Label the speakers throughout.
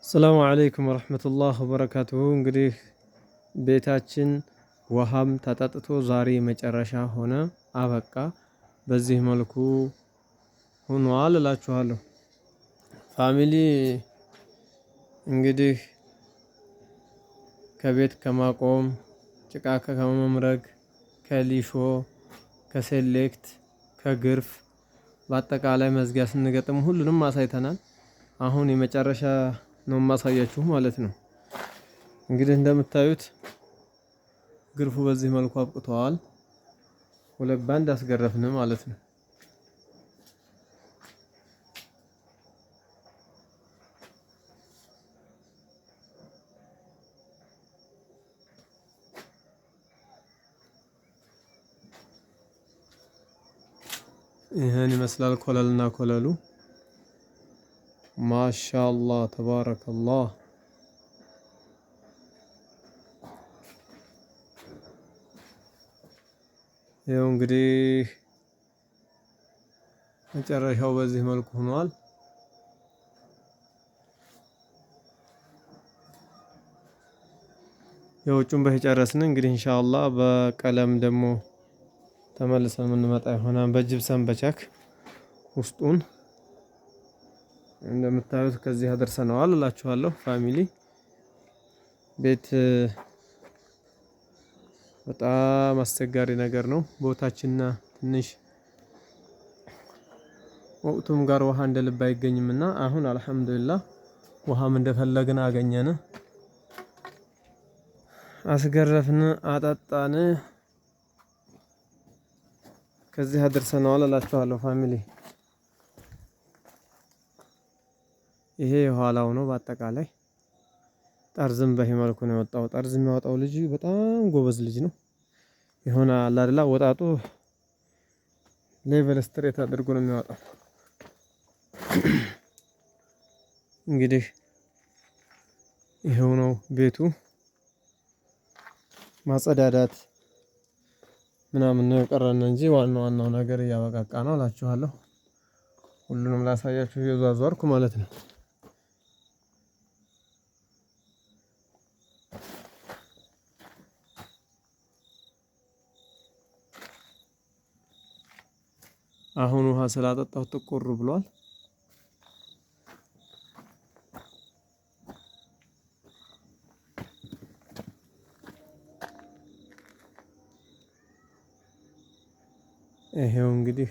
Speaker 1: السلام عليكم ورحمة الله وبركاته እንግዲህ ቤታችን ውሃም ተጠጥቶ ዛሬ መጨረሻ ሆነ አበቃ በዚህ መልኩ ሆኗል እላችኋለሁ። ፋሚሊ እንግዲህ ከቤት ከማቆም ጭቃ ከመምረግ ከሊሾ ከሴሌክት ከግርፍ በአጠቃላይ መዝጊያ ስንገጥም ሁሉንም አሳይተናል። አሁን የመጨረሻ ነው ማሳያችሁ ማለት ነው። እንግዲህ እንደምታዩት ግርፉ በዚህ መልኩ አብቅቷል። ሁለት ባንድ አስገረፍን ማለት ነው። ይሄን ይመስላል ኮለልና ኮለሉ ማሻአላህ ተባረከላህ። ይኸው እንግዲህ መጨረሻው በዚህ መልኩ ሆኗል። የውጭውን በጨረስን እንግዲህ ኢንሻአላህ በቀለም ደግሞ ተመልሰን የምንመጣ ይሆናል። በጅብሰን በቻክ ውስጡን እንደምታዩት ከዚህ አደርሰነዋል እላችኋለሁ። ፋሚሊ ቤት በጣም አስቸጋሪ ነገር ነው። ቦታችንና ትንሽ ወቅቱም ጋር ውሃ እንደ ልብ አይገኝምና አሁን አልሐምዱሊላህ ውሃም እንደፈለግን አገኘን። አስገረፍን፣ አጠጣን፣ ከዚህ አደርሰነዋል እላችኋለሁ ፋሚሊ። ይሄ የኋላው ነው። በአጠቃላይ ጠርዝም በዚህ መልኩ ነው የወጣው። ጠርዝ የሚያወጣው ልጅ በጣም ጎበዝ ልጅ ነው። የሆነ አለ አይደል ወጣጡ ሌቨል ስትሬት አድርጎ ነው የሚያወጣው። እንግዲህ ይሄው ነው ቤቱ። ማጸዳዳት ምናምን ነው የቀረን እንጂ ዋናው ነገር እያበቃቃ ነው እላችኋለሁ። ሁሉንም ላሳያችሁ እየዟዟርኩ ማለት ነው። አሁን ውሃ ስላጠጣሁ ጥቁር ብሏል። ይሄው እንግዲህ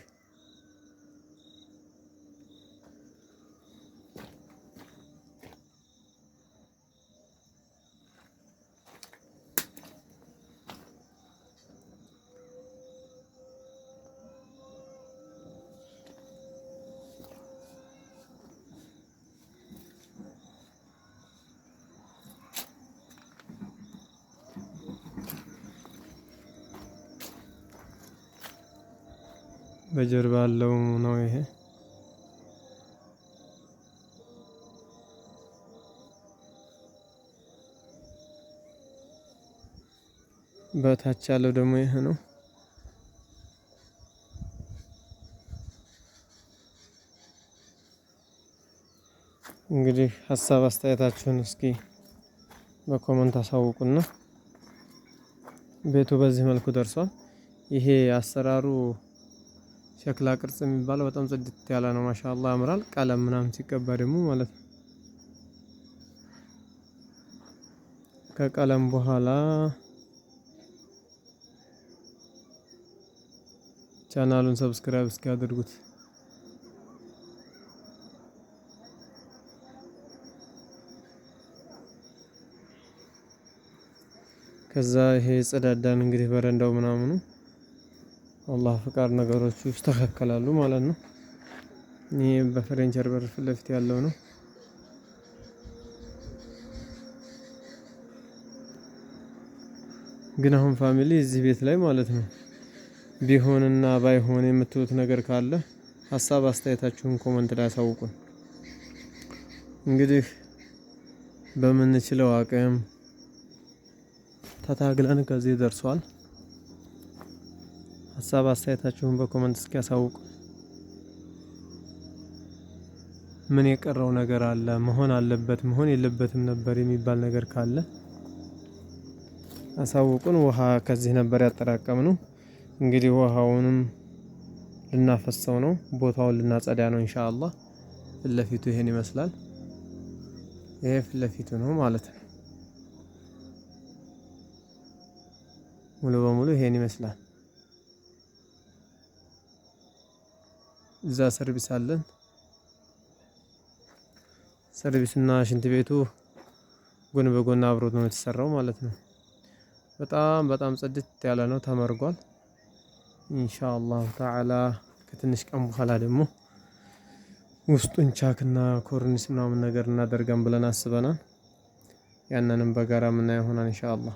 Speaker 1: በጀርባ ያለው ነው ይሄ። በታች ያለው ደግሞ ይሄ ነው። እንግዲህ ሀሳብ አስተያየታችሁን እስኪ በኮመንት አሳውቁና ቤቱ በዚህ መልኩ ደርሷል። ይሄ አሰራሩ ሸክላ ቅርጽ የሚባለው በጣም ጽድት ያለ ነው። ማሻአላህ ያምራል። ቀለም ምናምን ሲቀባ ደግሞ ማለት ነው። ከቀለም በኋላ ቻናሉን ሰብስክራይብ እስኪ አድርጉት። ከዛ ይሄ ጽዳዳን እንግዲህ በረንዳው ምናምኑ አላህ ፍቃድ ነገሮቹ ይስተካከላሉ ማለት ነው። ይሄ በፈረንቸር በር ፊት ለፊት ያለው ነው። ግን አሁን ፋሚሊ እዚህ ቤት ላይ ማለት ነው ቢሆንና ባይሆን የምትሉት ነገር ካለ ሀሳብ አስተያየታችሁን ኮመንት ላይ አሳውቁን። እንግዲህ በምንችለው አቅም ተታግለን ከዚህ ደርሷል። ሀሳብ አስተያየታችሁን በኮመንት እስኪ ያሳውቁ። ምን የቀረው ነገር አለ መሆን አለበት መሆን የለበትም ነበር የሚባል ነገር ካለ አሳውቁን። ውሃ ከዚህ ነበር ያጠራቀምነው። እንግዲህ ውሃውንም ልናፈሰው ነው፣ ቦታውን ልናጸዳ ነው ኢንሻአላህ። ፊት ለፊቱ ይሄን ይመስላል። ይሄ ፊት ለፊቱ ነው ማለት ነው። ሙሉ በሙሉ ይሄን ይመስላል። እዛ ሰርቪስ አለን። ሰርቪስና ሽንት ቤቱ ጎን በጎን አብሮት ነው የተሰራው ማለት ነው። በጣም ጽድት ያለ ነው፣ ተመርጓል። ኢንሻአላህ ተዓላ ከትንሽ ቀን በኋላ ደግሞ ውስጡን ቻክና ኮርኒስ ምናምን ነገር እናደርጋለን ብለን አስበናል። ያንንም በጋራ የምናየው ይሆናል ኢንሻአላህ።